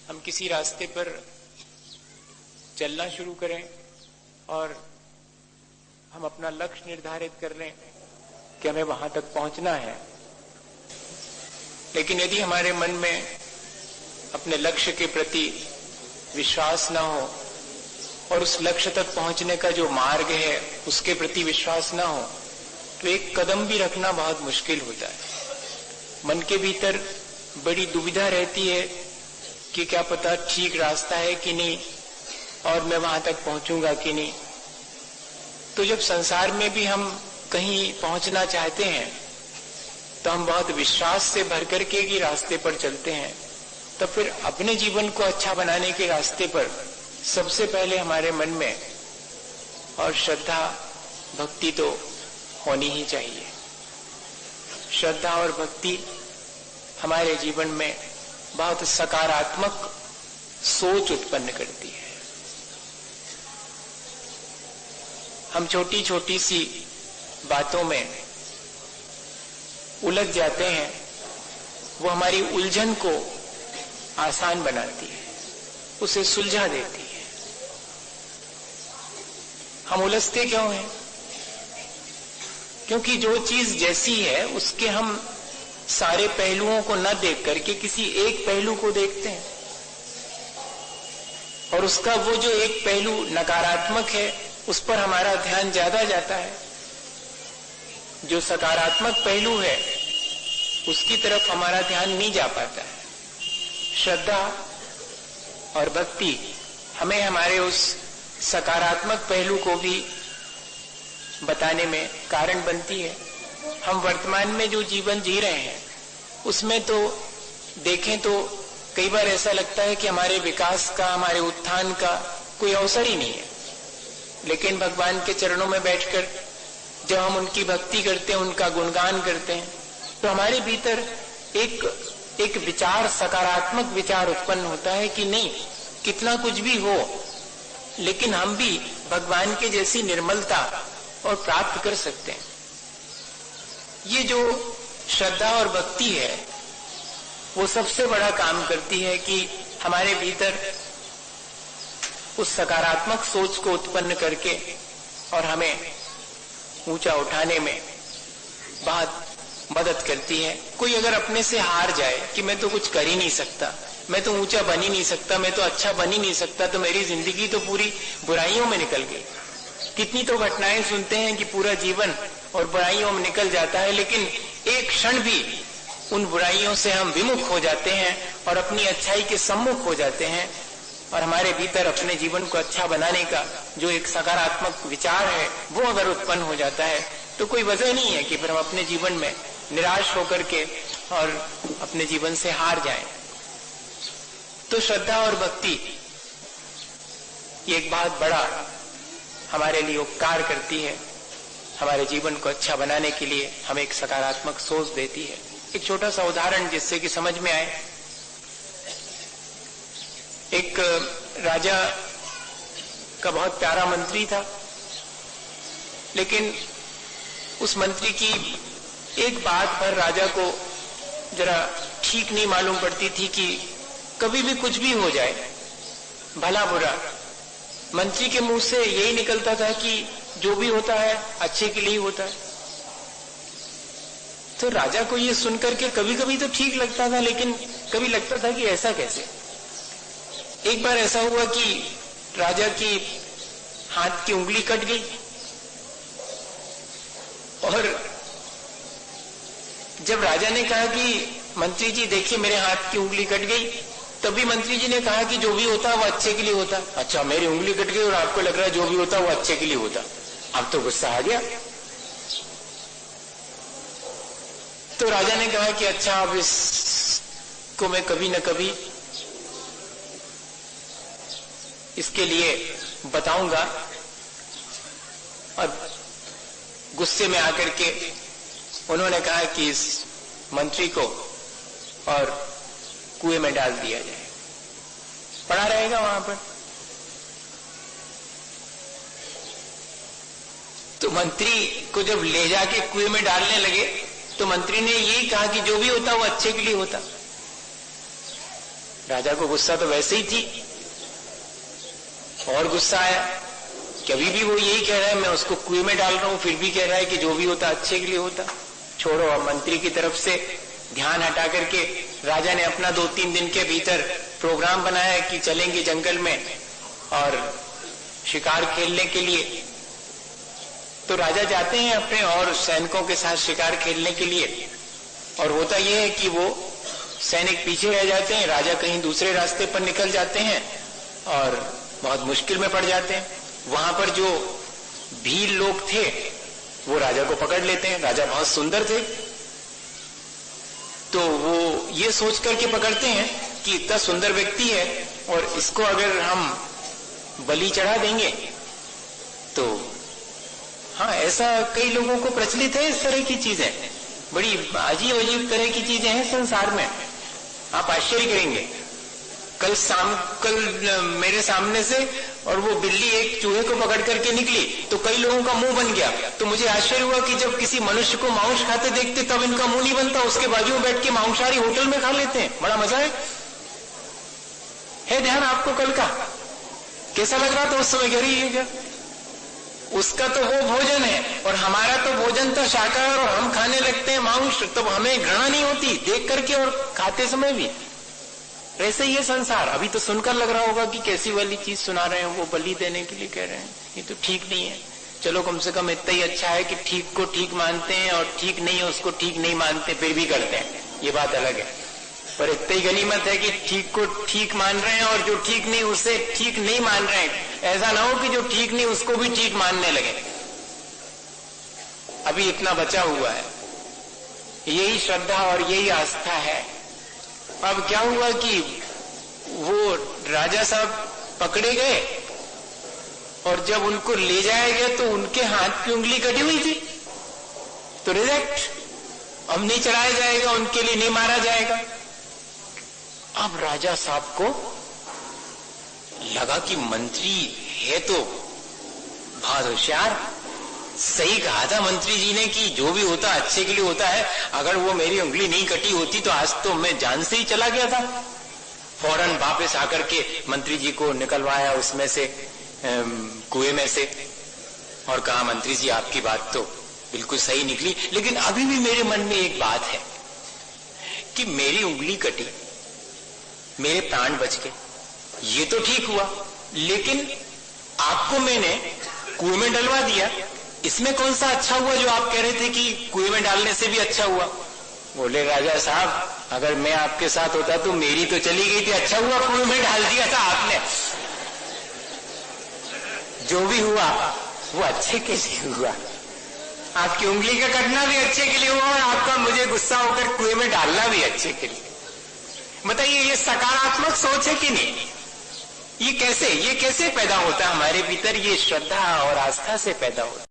हम किसी रास्ते पर चलना शुरू करें और हम अपना लक्ष्य निर्धारित कर लें कि हमें वहां तक पहुंचना है, लेकिन यदि हमारे मन में अपने लक्ष्य के प्रति विश्वास न हो और उस लक्ष्य तक पहुंचने का जो मार्ग है उसके प्रति विश्वास न हो, तो एक कदम भी रखना बहुत मुश्किल होता है। मन के भीतर बड़ी दुविधा रहती है कि क्या पता ठीक रास्ता है कि नहीं और मैं वहां तक पहुंचूंगा कि नहीं। तो जब संसार में भी हम कहीं पहुंचना चाहते हैं तो हम बहुत विश्वास से भर करके ही रास्ते पर चलते हैं। तो फिर अपने जीवन को अच्छा बनाने के रास्ते पर सबसे पहले हमारे मन में और श्रद्धा भक्ति तो होनी ही चाहिए। श्रद्धा और भक्ति हमारे जीवन में बहुत सकारात्मक सोच उत्पन्न करती है। हम छोटी छोटी सी बातों में उलझ जाते हैं, वो हमारी उलझन को आसान बनाती है, उसे सुलझा देती है। हम उलझते क्यों हैं? क्योंकि जो चीज जैसी है उसके हम सारे पहलुओं को न देख करके किसी एक पहलू को देखते हैं, और उसका वो जो एक पहलू नकारात्मक है उस पर हमारा ध्यान ज्यादा जाता है। जो सकारात्मक पहलू है उसकी तरफ हमारा ध्यान नहीं जा पाता है। श्रद्धा और भक्ति हमें हमारे उस सकारात्मक पहलू को भी बताने में कारण बनती है। हम वर्तमान में जो जीवन जी रहे हैं उसमें तो देखें तो कई बार ऐसा लगता है कि हमारे विकास का, हमारे उत्थान का कोई अवसर ही नहीं है। लेकिन भगवान के चरणों में बैठकर जब हम उनकी भक्ति करते हैं, उनका गुणगान करते हैं, तो हमारे भीतर एक विचार, सकारात्मक विचार उत्पन्न होता है कि नहीं, कितना कुछ भी हो लेकिन हम भी भगवान के जैसी निर्मलता और प्राप्त कर सकते हैं। ये जो श्रद्धा और भक्ति है वो सबसे बड़ा काम करती है कि हमारे भीतर उस सकारात्मक सोच को उत्पन्न करके और हमें ऊंचा उठाने में बहुत मदद करती है। कोई अगर अपने से हार जाए कि मैं तो कुछ कर ही नहीं सकता, मैं तो ऊंचा बन ही नहीं सकता, मैं तो अच्छा बन ही नहीं सकता, तो मेरी जिंदगी तो पूरी बुराइयों में निकल गई। कितनी तो घटनाएं सुनते हैं कि पूरा जीवन और बुराइयों में निकल जाता है, लेकिन एक क्षण भी उन बुराइयों से हम विमुख हो जाते हैं और अपनी अच्छाई के सम्मुख हो जाते हैं, और हमारे भीतर अपने जीवन को अच्छा बनाने का जो एक सकारात्मक विचार है वो अगर उत्पन्न हो जाता है तो कोई वजह नहीं है कि फिर हम अपने जीवन में निराश होकर के और अपने जीवन से हार जाएं। तो श्रद्धा और भक्ति ये एक बहुत बड़ा हमारे लिए उपकार करती है। हमारे जीवन को अच्छा बनाने के लिए हमें एक सकारात्मक सोच देती है। एक छोटा सा उदाहरण जिससे कि समझ में आए। एक राजा का बहुत प्यारा मंत्री था, लेकिन उस मंत्री की एक बात पर राजा को जरा ठीक नहीं मालूम पड़ती थी कि कभी भी कुछ भी हो जाए, भला बुरा, मंत्री के मुंह से यही निकलता था कि जो भी होता है अच्छे के लिए ही होता है। तो राजा को ये सुनकर के कभी कभी तो ठीक लगता था, लेकिन कभी लगता था कि ऐसा कैसे। एक बार ऐसा हुआ कि राजा की हाथ की उंगली कट गई, और जब राजा ने कहा कि मंत्री जी देखिए मेरे हाथ की उंगली कट गई, तभी मंत्री जी ने कहा कि जो भी होता है वो अच्छे के लिए होता। अच्छा, मेरी उंगली कट गई और आपको लग रहा है जो भी होता है वो अच्छे के लिए होता। अब तो गुस्सा आ गया। तो राजा ने कहा कि अच्छा, अब इसको मैं कभी न कभी इसके लिए बताऊंगा। और गुस्से में आकर के उन्होंने कहा कि इस मंत्री को और कुएं में डाल दिया जाए, पड़ा रहेगा वहां पर। तो मंत्री को जब ले जाके कुएं में डालने लगे तो मंत्री ने यही कहा कि जो भी होता वो अच्छे के लिए होता। राजा को गुस्सा तो वैसे ही थी, और गुस्सा आया कि अभी भी वो यही कह रहा है मैं उसको कुएं में डाल रहा हूं, फिर भी कह रहा है कि जो भी होता अच्छे के लिए होता। छोड़ो। अब मंत्री की तरफ से ध्यान हटा करके राजा ने अपना 2-3 दिन के भीतर प्रोग्राम बनाया कि चलेंगे जंगल में और शिकार खेलने के लिए। तो राजा जाते हैं अपने और सैनिकों के साथ शिकार खेलने के लिए, और होता यह है कि वो सैनिक पीछे रह जाते हैं, राजा कहीं दूसरे रास्ते पर निकल जाते हैं और बहुत मुश्किल में पड़ जाते हैं। वहां पर जो भील लोग थे वो राजा को पकड़ लेते हैं। राजा बहुत सुंदर थे, तो वो ये सोच करके पकड़ते हैं कि इतना सुंदर व्यक्ति है और इसको अगर हम बलि चढ़ा देंगे तो हाँ, ऐसा कई लोगों को प्रचलित है। इस तरह की चीजें बड़ी अजीब अजीब तरह की चीजें हैं संसार में, आप आश्चर्य करेंगे। कल मेरे सामने से और वो बिल्ली एक चूहे को पकड़ करके निकली तो कई लोगों का मुंह बन गया। तो मुझे आश्चर्य हुआ कि जब किसी मनुष्य को मांस खाते देखते तब इनका मुंह नहीं बनता, उसके बाजू में बैठ के मांसाहारी होटल में खा लेते हैं। बड़ा मजा है ध्यान आपको कल का कैसा लग रहा था उस समय? कह रही है क्या? उसका तो वो भोजन है और हमारा तो भोजन तो शाकाहार, और हम खाने लगते हैं मांस, तो हमें घृणा नहीं होती देख करके और खाते समय भी। वैसे ही है संसार। अभी तो सुनकर लग रहा होगा कि कैसी वाली चीज सुना रहे हैं, वो बलि देने के लिए कह रहे हैं, ये तो ठीक नहीं है। चलो कम से कम इतना ही अच्छा है कि ठीक को ठीक मानते हैं और ठीक नहीं है उसको ठीक नहीं मानते, फिर भी करते हैं, ये बात अलग है। पर इतना ही गनीमत है कि ठीक को ठीक मान रहे हैं और जो ठीक नहीं उसे ठीक नहीं मान रहे हैं। ऐसा ना हो कि जो ठीक नहीं उसको भी ठीक मानने लगे। अभी इतना बचा हुआ है। यही श्रद्धा और यही आस्था है। अब क्या हुआ कि वो राजा साहब पकड़े गए और जब उनको ले जाया गया तो उनके हाथ की उंगली कटी हुई थी, तो रिजेक्ट, अब नहीं चढ़ाया जाएगा, उनके लिए नहीं मारा जाएगा। अब राजा साहब को लगा कि मंत्री है तो बहुत होशियार, सही कहा था मंत्री जी ने कि जो भी होता अच्छे के लिए होता है। अगर वो मेरी उंगली नहीं कटी होती तो आज तो मैं जान से ही चला गया था। फौरन वापस आकर के मंत्री जी को निकलवाया उसमें से, कुएं में से, और कहा मंत्री जी आपकी बात तो बिल्कुल सही निकली, लेकिन अभी भी मेरे मन में एक बात है कि मेरी उंगली कटी, मेरे प्राण बच गए, ये तो ठीक हुआ, लेकिन आपको मैंने कुएं में डलवा दिया, इसमें कौन सा अच्छा हुआ जो आप कह रहे थे कि कुएं में डालने से भी अच्छा हुआ? बोले राजा साहब अगर मैं आपके साथ होता तो मेरी तो चली गई थी, अच्छा हुआ कुएं में डाल दिया था आपने। जो भी हुआ वो अच्छे के लिए हुआ, आपकी उंगली का कटना भी अच्छे के लिए हुआ और आपका मुझे गुस्सा होकर कुएं में डालना भी अच्छे के लिए। बताइए ये सकारात्मक सोच है कि नहीं? ये कैसे पैदा होता है हमारे भीतर? ये श्रद्धा और आस्था से पैदा होता है।